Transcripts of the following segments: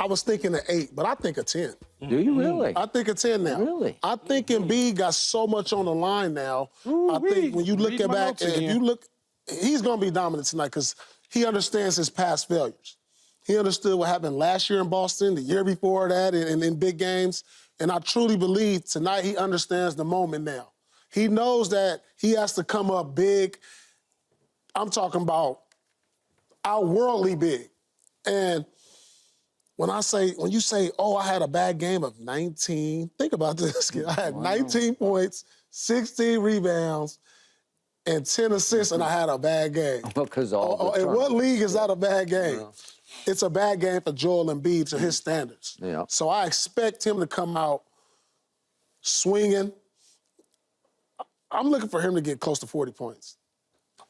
I was thinking of 8, but I think of 10. Do you really? I think of 10 now. Really? I think Embiid got so much on the line now. I think when you look at back, if you look, he's going to be dominant tonight because he understands his past failures. He understood what happened last year in Boston, the year before that, and in big games. And I truly believe tonight he understands the moment now. He knows that he has to come up big. I'm talking about outworldly big. And when you say, oh, I had a bad game of 19, think about this. I had 19 points, 16 rebounds, and 10 assists, and I had a bad game. Because in what league is that a bad game? Yeah. It's a bad game for Joel Embiid to his standards. Yeah. So I expect him to come out swinging. I'm looking for him to get close to 40 points.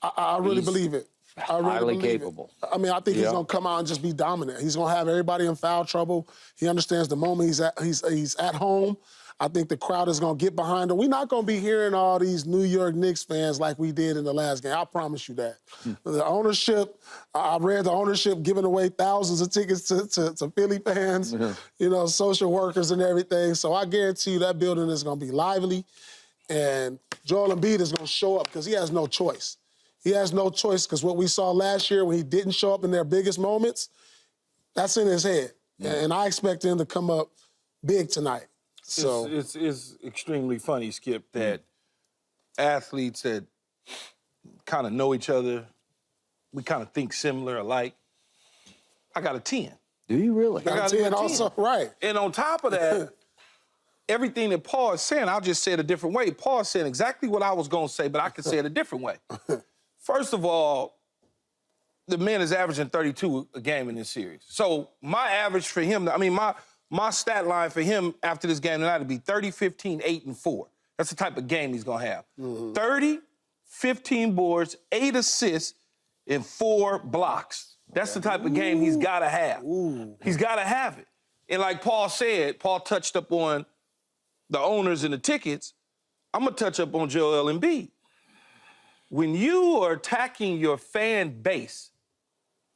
I really believe it. I really highly believe capable. I mean, I think he's going to come out and just be dominant. He's going to have everybody in foul trouble. He understands the moment he's at home. I think the crowd is going to get behind him. We're not going to be hearing all these New York Knicks fans like we did in the last game. I promise you that. The ownership, I read the ownership giving away thousands of tickets to Philly fans, you know, social workers and everything. So I guarantee you that building is going to be lively. And Joel Embiid is going to show up because he has no choice. He has no choice because what we saw last year when he didn't show up in their biggest moments, that's in his head. And I expect him to come up big tonight. So it's extremely funny, Skip, that athletes that kind of know each other, we kind of think similar, alike. I got a 10. Do you really? I got a 10 also, right. And on top of that, everything that Paul is saying, I'll just say it a different way. Paul is saying exactly what I was going to say, but I can say it a different way. First of all, the man is averaging 32 a game in this series. So my average for him, I mean, my stat line for him after this game tonight would be 30, 15, 8, and 4. That's the type of game he's going to have. 30, 15 boards, 8 assists, and 4 blocks. That's the type of game he's got to have. He's got to have it. And like Paul said, Paul touched up on the owners and the tickets. I'm going to touch up on Joel Embiid. When you are attacking your fan base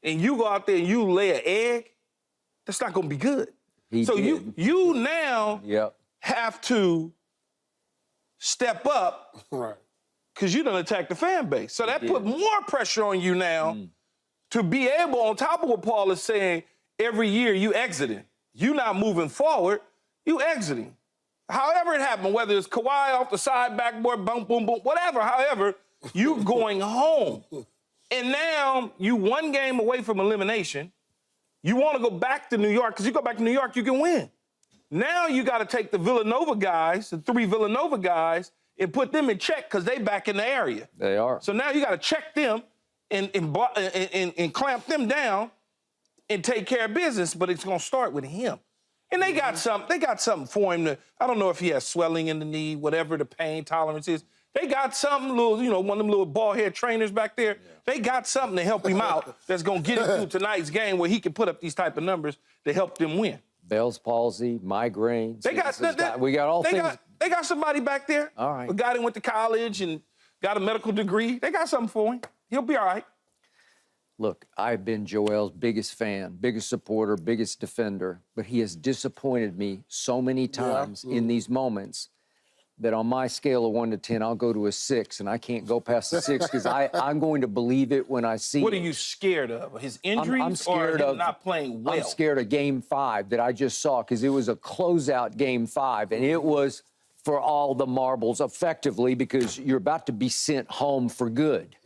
and you go out there and you lay an egg, that's not going to be good. You now have to step up because you done attack the fan base. So that put more pressure on you now to be able, on top of what Paul is saying, every year you exiting. You not moving forward, you exiting. However it happened, whether it's Kawhi off the side, backboard, boom, boom, boom, whatever, however, you going home. And now you one game away from elimination. You want to go back to New York, because you go back to New York, you can win. Now you got to take the Villanova guys, the 3 Villanova guys, and put them in check because they back in the area. They are. So now you got to check them and clamp them down and take care of business, but it's going to start with him. And they got something for him to, I don't know if he has swelling in the knee, whatever the pain tolerance is. They got something, little, you know, one of them little ball-head trainers back there. They got something to help him out that's going to get him through tonight's game where he can put up these type of numbers to help them win. Bell's palsy, migraines. We got all things. They got somebody back there. All right. A guy that went to college and got a medical degree. They got something for him. He'll be all right. Look, I've been Joel's biggest fan, biggest supporter, biggest defender, but he has disappointed me so many times in these moments that on my scale of 1 to 10, I'll go to a 6, and I can't go past the 6 because I'm going to believe it when I see it. What are you scared of? His injuries I'm scared or him of not playing well? I'm scared of Game 5 that I just saw because it was a closeout Game 5, and it was for all the marbles effectively because you're about to be sent home for good.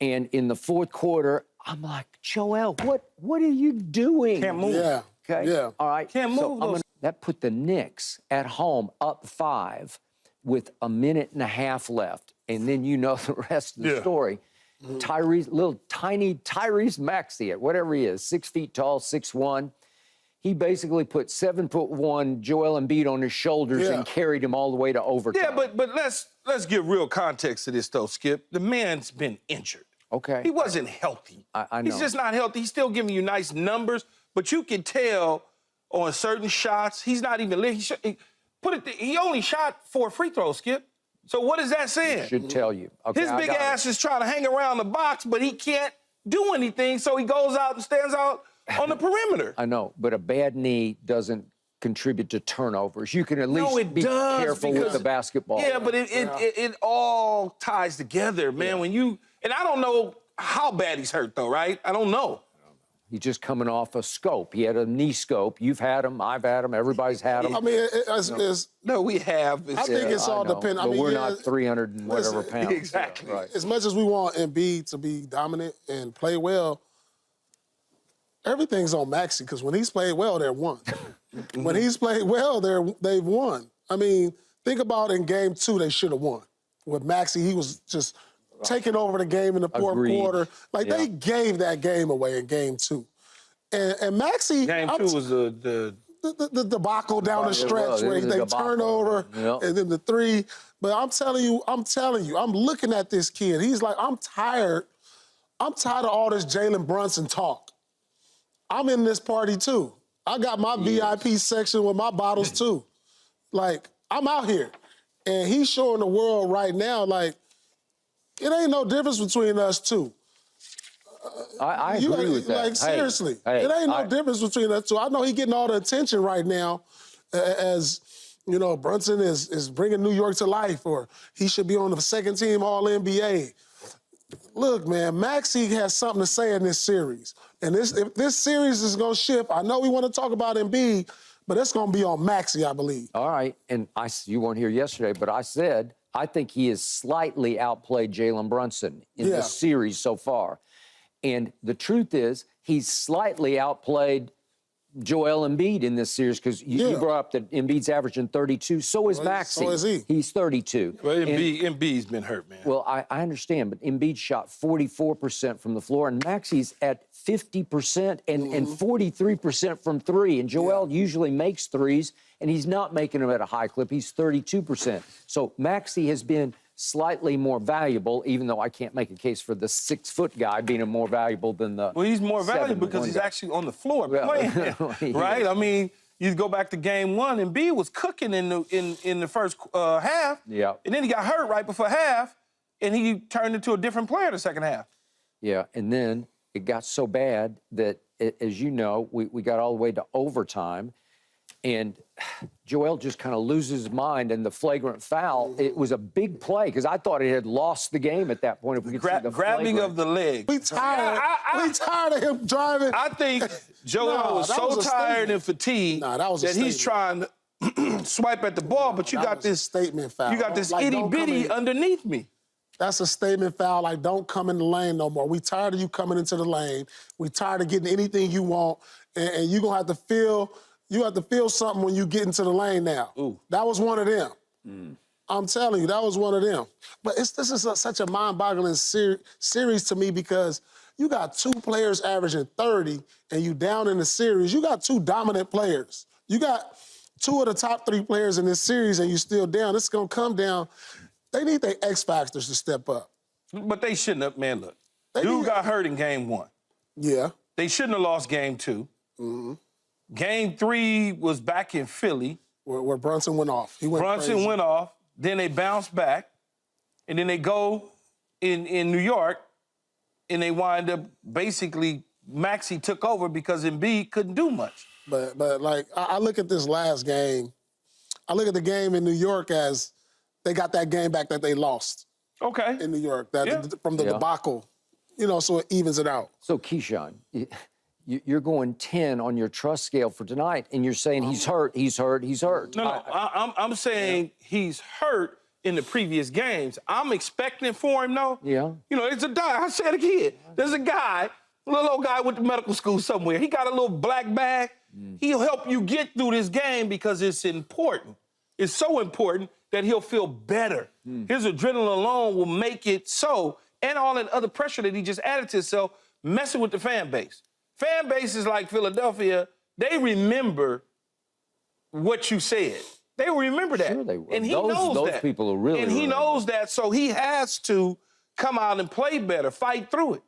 And in the fourth quarter, I'm like, Joel, what are you doing? Can't move. Yeah. Okay. Yeah. All right. Can't move. That put the Knicks at home up 5 with a minute and a half left. And then you know the rest of the story. Little tiny Tyrese Maxey, whatever he is, 6 feet tall, 6'1". He basically put 7'1" Joel Embiid on his shoulders and carried him all the way to overtime. Yeah, but let's give real context to this though, Skip. The man's been injured. Okay. He wasn't healthy. I know. He's just not healthy. He's still giving you nice numbers, but you can tell on certain shots he's not even. He only shot 4 free throws, Skip. So what is that saying? It should tell you. Okay, his big ass is trying to hang around the box, but he can't do anything. So he goes out and stands out on the perimeter. I know, but a bad knee doesn't contribute to turnovers. You can at least be careful with the basketball. Yeah, but it all ties together, man. When you and I don't know how bad he's hurt though, right? I don't know. He's just coming off a scope. He had a knee scope. You've had him. I've had him. Everybody's had him. I mean, no, we have. I think it's all dependent. But we're not 300 and whatever pounds. Exactly. Right. As much as we want Embiid to be dominant and play well, everything's on Maxey because when he's played well, they're won. When he's played well, they've won. I mean, think about in Game 2, they should have won. With Maxey, he was just taking over the game in the fourth quarter. Like, they gave that game away in Game 2. And Maxey... Game 2 was the debacle down the stretch where they turn over and then the three. But I'm telling you, I'm looking at this kid. He's like, I'm tired of all this Jalen Brunson talk. I'm in this party, too. I got my VIP section with my bottles, too. Like, I'm out here. And he's showing the world right now, like, it ain't no difference between us two. I agree with that. Like, seriously. It ain't no difference between us two. I know he's getting all the attention right now as, you know, Brunson is bringing New York to life, or he should be on the second team All-NBA. Look, man, Maxey has something to say in this series. And if this series is going to shift, I know we want to talk about Embiid, but it's going to be on Maxey, I believe. All right. And you weren't here yesterday, but I said I think he has slightly outplayed Jalen Brunson in the series so far. And the truth is, he's slightly outplayed Joel Embiid in this series because you brought up that Embiid's averaging 32. So is Maxey. So is he. He's 32. Well, Embiid's been hurt, man. Well, I understand, but Embiid shot 44% from the floor, and Maxey's at 50% and 43% from three. And Joel usually makes threes, and he's not making them at a high clip. He's 32%. So Maxey has been slightly more valuable, even though I can't make a case for the 6-foot guy being more valuable than the Well, he's more valuable because he's actually on the floor playing, right? I mean, you go back to Game 1, and Embiid was cooking in the first half. Yeah. And then he got hurt right before half, and he turned into a different player the second half. Yeah, and then it got so bad that, as you know, we got all the way to overtime, and Joel just kind of loses his mind, and the flagrant foul, it was a big play because I thought it had lost the game at that point. If we could see the grabbing of the leg. We tired. We tired of him driving. I think Joel was so tired and fatigued that he's trying to swipe at the ball, but you got this statement foul. You got this itty-bitty underneath me. That's a statement foul, like, don't come in the lane no more. We tired of you coming into the lane. We tired of getting anything you want, and you're going to have to feel... You have to feel something when you get into the lane now. Ooh. That was one of them. I'm telling you, that was one of them. But this is such a mind-boggling series to me because you got two players averaging 30 and you down in the series. You got two dominant players. You got two of the top 3 players in this series and you still down. It's going to come down. They need their X factors to step up. But they shouldn't have, man, look. Dude got hurt in Game 1. Yeah. They shouldn't have lost Game 2. Game 3 was back in Philly. Where Brunson went off. Brunson went off. Then they bounced back. And then they go in New York, and they wind up basically Maxey took over because Embiid couldn't do much. But like, I look at this last game. I look at the game in New York as they got that game back that they lost. Okay. In New York, from the debacle. You know, so it evens it out. So, Keyshawn, you're going 10 on your trust scale for tonight, and you're saying he's hurt. No, I'm saying he's hurt in the previous games. I'm expecting for him, though. Yeah. You know, it's a guy. I said it again. There's a guy, a little old guy went to medical school somewhere. He got a little black bag. He'll help you get through this game because it's important. It's so important that he'll feel better. His adrenaline alone will make it so, and all that other pressure that he just added to himself, messing with the fan base. Fan bases like Philadelphia, they remember what you said. They remember that. Sure they will. And he knows that. Those people are really And he knows that, so he has to come out and play better, fight through it.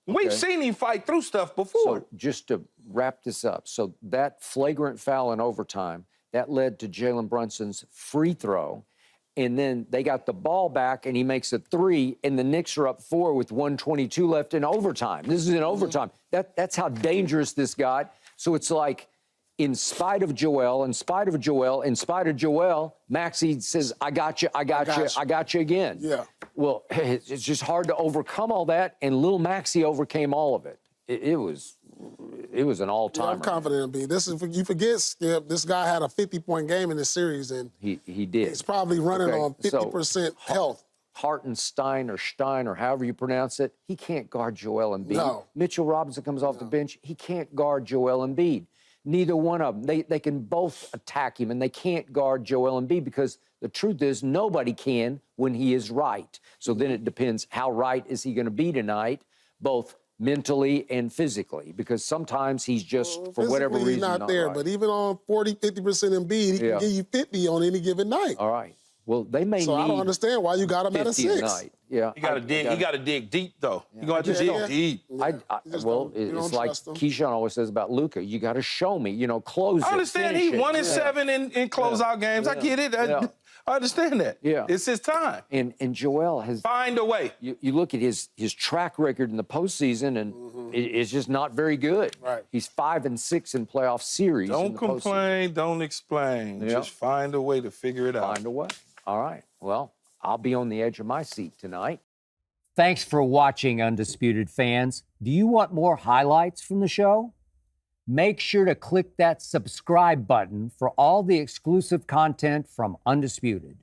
We've seen him fight through stuff before. So just to wrap this up, so that flagrant foul in overtime, that led to Jalen Brunson's free throw. and then they got the ball back, and he makes a 3, and the Knicks are up 4 with 1:22 left in overtime. This is in overtime. That's how dangerous this got. So it's like, in spite of Joel, Maxey says, I got you again. Yeah. Well, it's just hard to overcome all that, and Lil Maxey overcame all of it. It was an all-timer. Yeah, I'm confident in Embiid. You forget, Skip, this guy had a 50-point game in this series, and he did. He's probably running on 50% health. Hartenstein or Stein or however you pronounce it, he can't guard Joel Embiid. No. Mitchell Robinson comes off the bench, he can't guard Joel Embiid. Neither one of them. They can both attack him, and they can't guard Joel Embiid because the truth is nobody can when he is right. So then it depends, how right is he going to be tonight, both mentally and physically, because sometimes he's just, for whatever reason, he's not there. right. But even on 40, 50% Embiid, he can give you 50 on any given night. All right. Well, they may So need I don't understand why you got him at a 6. night. Yeah. You gotta dig deep though. You gotta dig deep. Well, it's like Keyshawn always says about Luka. You got to show me, close it. I understand he 1-7 in closeout games. I get it. I understand that. Yeah. It's his time. And Joel has Find a way. You look at his track record in the postseason, and it's just not very good. Right. He's 5-6 in playoff series. Don't complain. Don't explain. Yeah. Just find a way to figure it out. Find a way. All right. Well, I'll be on the edge of my seat tonight. Thanks for watching, Undisputed fans. Do you want more highlights from the show? Make sure to click that subscribe button for all the exclusive content from Undisputed.